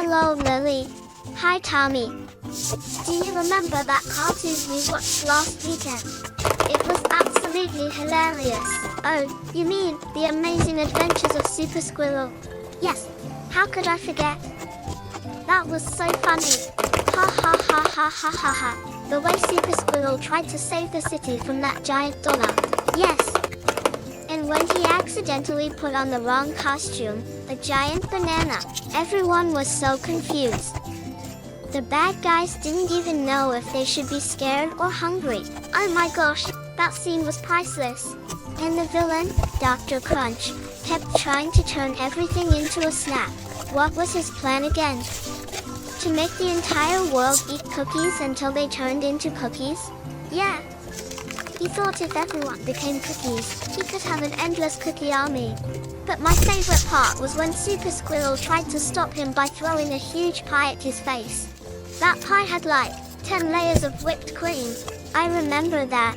Hello, Lily. Hi, Tommy. Do you remember that cartoon we watched last weekend? It was absolutely hilarious. Oh, you mean The Amazing Adventures of Super Squirrel? Yes, how could I forget? That was so funny. Ha ha ha ha ha ha ha. The way Super Squirrel tried to save the city from that giant dollar. Yes. And when he accidentally put on the wrong costume, a giant banana, everyone was so confused. The bad guys didn't even know if they should be scared or hungry. Oh my gosh, that scene was priceless. And the villain, Dr. Crunch, kept trying to turn everything into a snack. What was his plan again? To make the entire world eat cookies until they turned into cookies? Yeah. He thought if everyone became cookies, he could have an endless cookie army. But my favorite part was when Super Squirrel tried to stop him by throwing a huge pie at his face. That pie had like 10 layers of whipped cream. I remember that.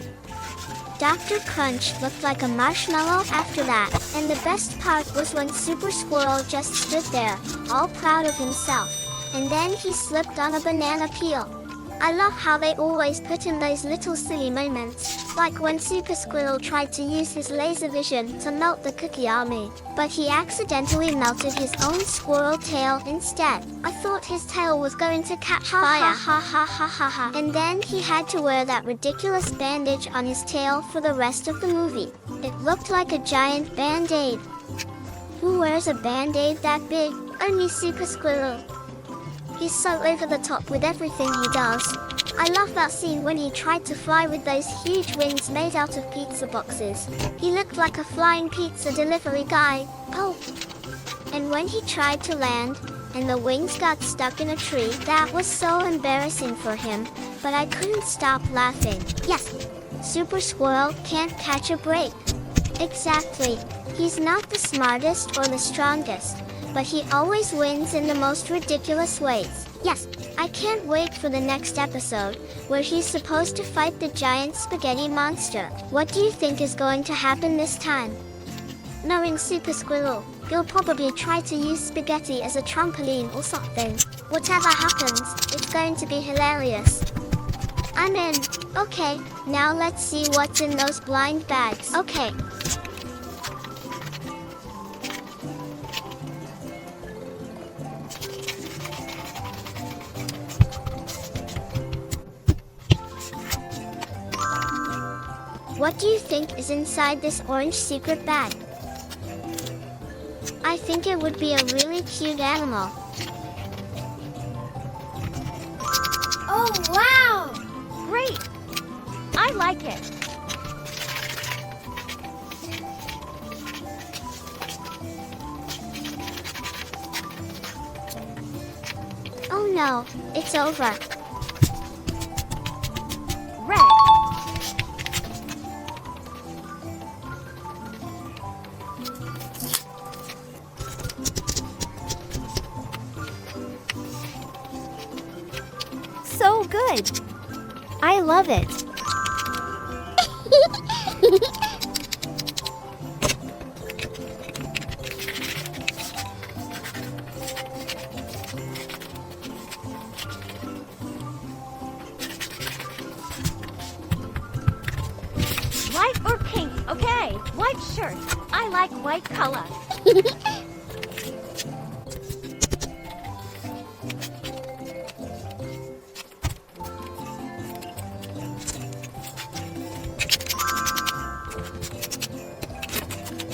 Dr. Crunch looked like a marshmallow after that, and the best part was when Super Squirrel just stood there, all proud of himself, and then he slipped on a banana peel. I love how they always put in those little silly moments, like when Super Squirrel tried to use his laser vision to melt the cookie army, but he accidentally melted his own squirrel tail instead. I thought his tail was going to catch fire, ha ha ha ha ha. And then he had to wear that ridiculous bandage on his tail for the rest of the movie. It looked like a giant band-aid. Who wears a band-aid that big? Only Super Squirrel. He's so over the top with everything he does. I love that scene when he tried to fly with those huge wings made out of pizza boxes. He looked like a flying pizza delivery guy. Oh! And when he tried to land, and the wings got stuck in a tree, that was so embarrassing for him, but I couldn't stop laughing. Yes! Super Squirrel can't catch a break. Exactly. He's not the smartest or the strongest, but he always wins in the most ridiculous ways. Yes, I can't wait for the next episode, where he's supposed to fight the giant spaghetti monster. What do you think is going to happen this time? Knowing Super Squirrel, he'll probably try to use spaghetti as a trampoline or something. Whatever happens, it's going to be hilarious. I'm in. Okay, now let's see what's in those blind bags. Okay. What do you think is inside this orange secret bag? I think it would be a really cute animal. Oh, wow! Great! I like it. Oh no, it's over. Red. So good. I love it. White or pink? Okay, white shirt. I like white color.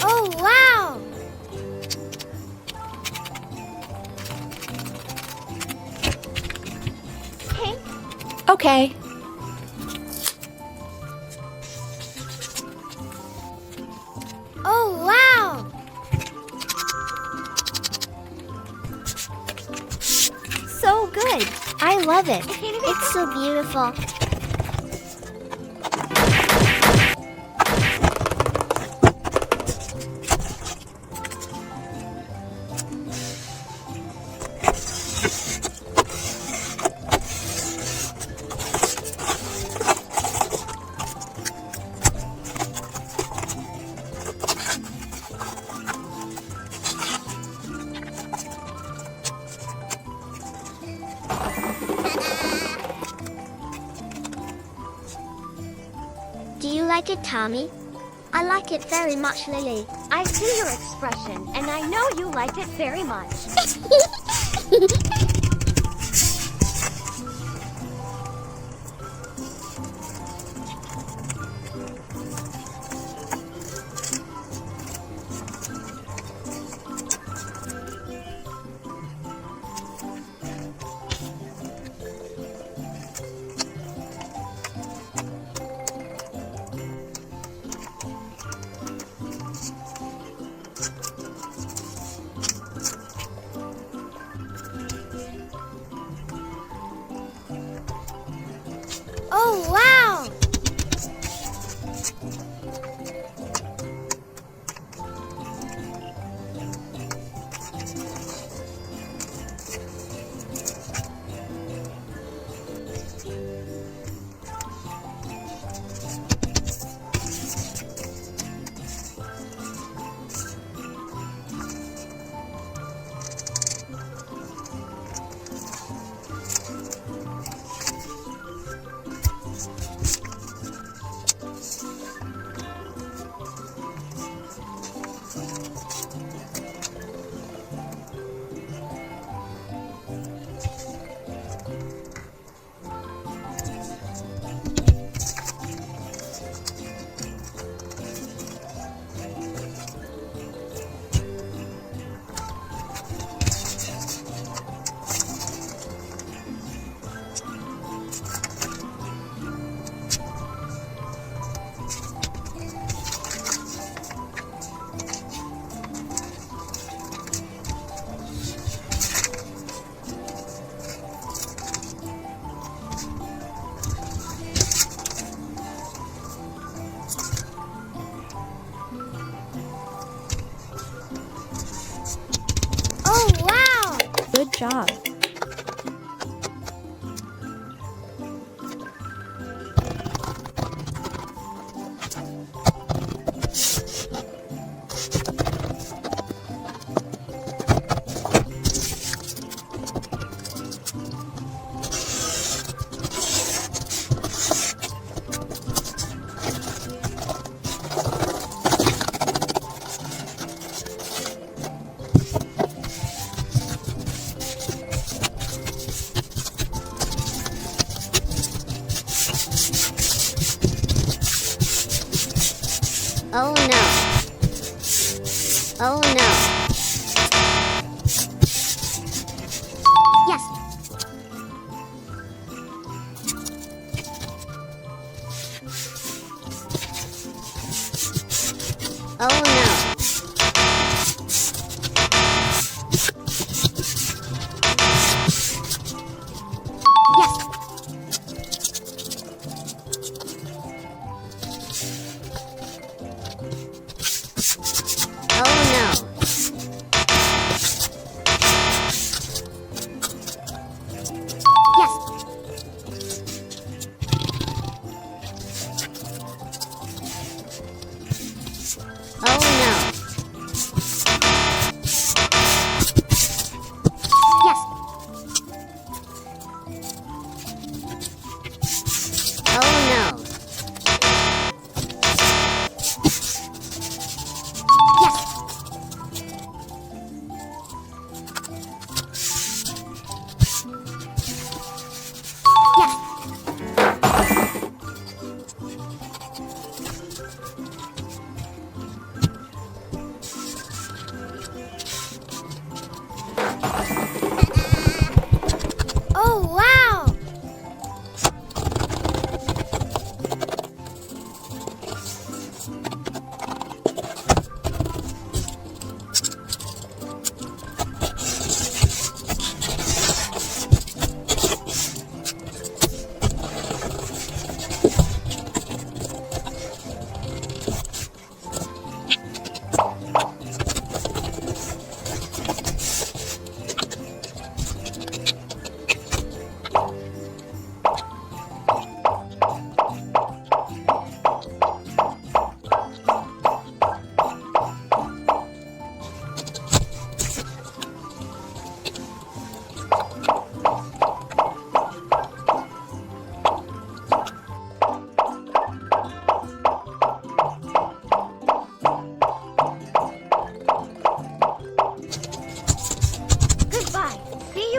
Oh, wow! Pink? Okay. Oh, wow! So good. I love it. It's so beautiful. like it, Tommy? I like it very much, Lily. I see your expression, and I know you like it very much. Oh, wow! Oh, wow! Good job. Oh no. Oh no. Yes. Oh no. Yes. Oh no.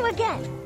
again.